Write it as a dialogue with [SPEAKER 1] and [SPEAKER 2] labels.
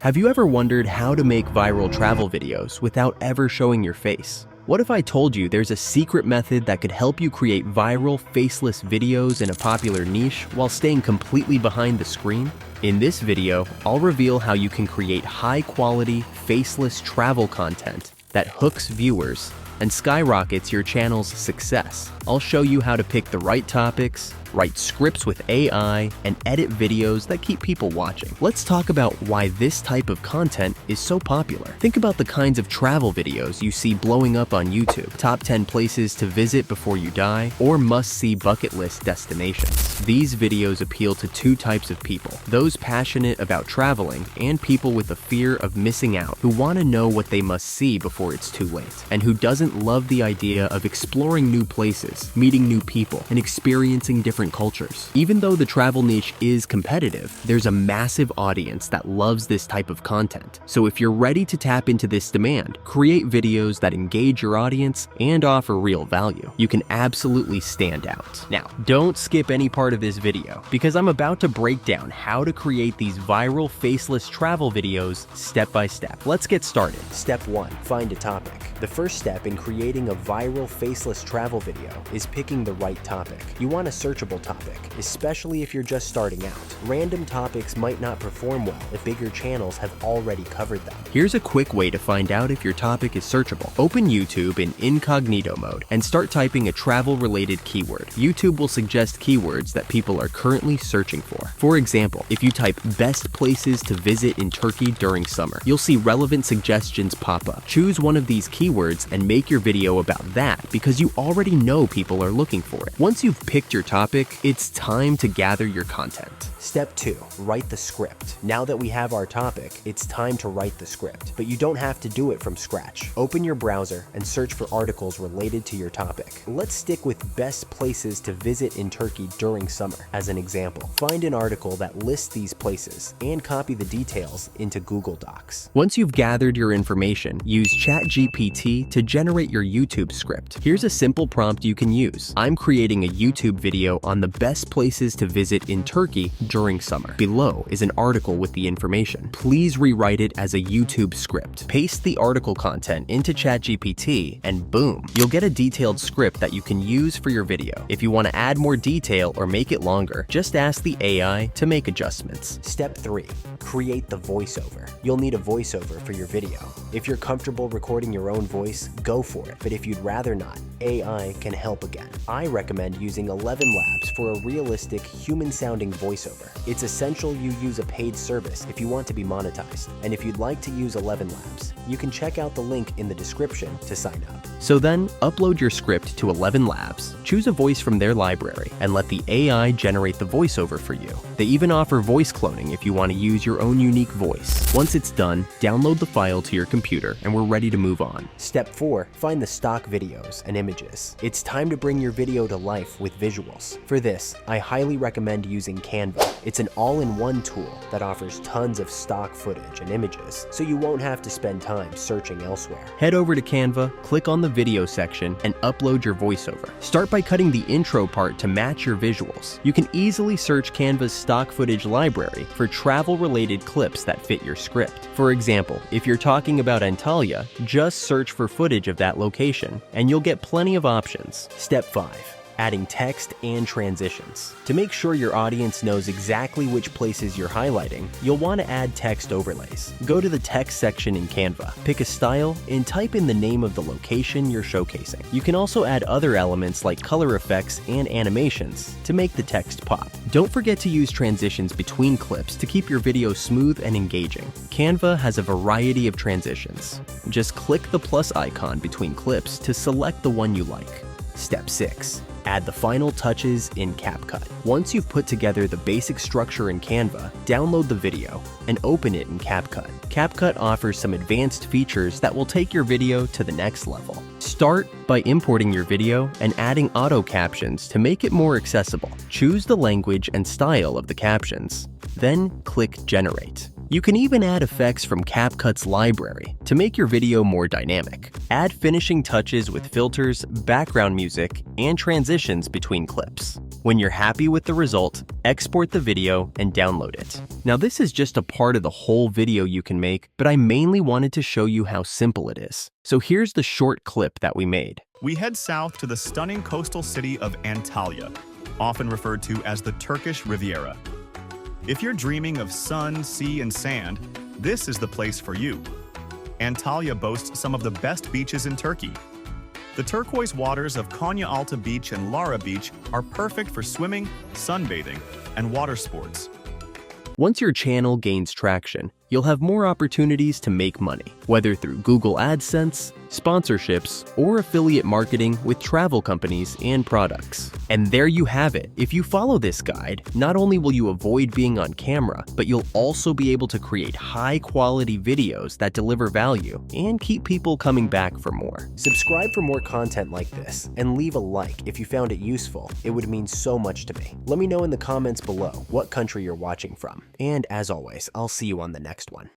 [SPEAKER 1] Have you ever wondered how to make viral travel videos without ever showing your face? What if I told you there's a secret method that could help you create viral, faceless videos in a popular niche while staying completely behind the screen? In this video, I'll reveal how you can create high-quality, faceless travel content that hooks viewers and skyrockets your channel's success. I'll show you how to pick the right topics, write scripts with AI, and edit videos that keep people watching. Let's talk about why this type of content is so popular. Think about the kinds of travel videos you see blowing up on YouTube: top 10 places to visit before you die, or must-see bucket list destinations. These videos appeal to two types of people: those passionate about traveling and people with a fear of missing out, who want to know what they must see before it's too late, and who doesn't love the idea of exploring new places, meeting new people, and experiencing different cultures. Even though the travel niche is competitive, there's a massive audience that loves this type of content. So if you're ready to tap into this demand, create videos that engage your audience and offer real value, you can absolutely stand out. Now, don't skip any part of this video, because I'm about to break down how to create these viral faceless travel videos step by step. Let's get started. Step 1. Find a topic. The first step in creating a viral faceless travel video is picking the right topic. You want a searchable topic, especially if you're just starting out. Random topics might not perform well if bigger channels have already covered them. Here's a quick way to find out if your topic is searchable. Open YouTube in incognito mode and start typing a travel-related keyword. YouTube will suggest keywords that people are currently searching for. For example, if you type "best places to visit in Turkey during summer," you'll see relevant suggestions pop up. Choose one of these keywords and make your video about that, because you already know people are looking for it. Once you've picked your topic, it's time to gather your content. Step 2. Write the script. Now that we have our topic, it's time to write the script, but you don't have to do it from scratch. Open your browser and search for articles related to your topic. Let's stick with best places to visit in Turkey during summer as an example. Find an article that lists these places and copy the details into Google Docs. Once you've gathered your information, use ChatGPT to generate your YouTube script. Here's a simple prompt you can use. I'm creating a YouTube video on the best places to visit in Turkey during summer. Below is an article with the information. Please rewrite it as a YouTube script. Paste the article content into ChatGPT and boom, you'll get a detailed script that you can use for your video. If you want to add more detail or make it longer, just ask the AI to make adjustments. Step 3. Create the voiceover. You'll need a voiceover for your video. If you're comfortable recording your own voice, go for it. But if you'd rather not, AI can help again. I recommend using Elevenlabs for a realistic, human-sounding voiceover. It's essential you use a paid service if you want to be monetized. And if you'd like to use Elevenlabs, you can check out the link in the description to sign up. So then, upload your script to Elevenlabs, choose a voice from their library, and let the AI generate the voiceover for you. They even offer voice cloning if you want to use your own unique voice. Once it's done, download the file to your computer and we're ready to move on. Step 4. Find the stock videos and images. It's time to bring your video to life with visuals. For this, I highly recommend using Canva. It's an all-in-one tool that offers tons of stock footage and images, so you won't have to spend time searching elsewhere. Head over to Canva, click on the video section, and upload your voiceover. Start by cutting the intro part to match your visuals. You can easily search Canva's stock footage library for travel-related clips that fit your script. For example, if you're talking about Antalya, just search for footage of that location, and you'll get plenty of options. Step 5. Adding text and transitions. To make sure your audience knows exactly which places you're highlighting, you'll want to add text overlays. Go to the text section in Canva, pick a style, and type in the name of the location you're showcasing. You can also add other elements like color effects and animations to make the text pop. Don't forget to use transitions between clips to keep your video smooth and engaging. Canva has a variety of transitions. Just click the plus icon between clips to select the one you like. Step 6. Add the final touches in CapCut. Once you've put together the basic structure in Canva, download the video and open it in CapCut. CapCut offers some advanced features that will take your video to the next level. Start by importing your video and adding auto captions to make it more accessible. Choose the language and style of the captions, then click Generate. You can even add effects from CapCut's library to make your video more dynamic. Add finishing touches with filters, background music, and transitions between clips. When you're happy with the result, export the video and download it. Now this is just a part of the whole video you can make, but I mainly wanted to show you how simple it is. So here's the short clip that we made.
[SPEAKER 2] We head south to the stunning coastal city of Antalya, often referred to as the Turkish Riviera. If you're dreaming of sun, sea, and sand, this is the place for you. Antalya boasts some of the best beaches in Turkey. The turquoise waters of Konya Alta Beach and Lara Beach are perfect for swimming, sunbathing, and water sports.
[SPEAKER 1] Once your channel gains traction, you'll have more opportunities to make money, whether through Google AdSense, sponsorships, or affiliate marketing with travel companies and products. And there you have it. If you follow this guide, not only will you avoid being on camera, but you'll also be able to create high-quality videos that deliver value and keep people coming back for more. Subscribe for more content like this, and leave a like if you found it useful. It would mean so much to me. Let me know in the comments below what country you're watching from. And as always, I'll see you on the next one.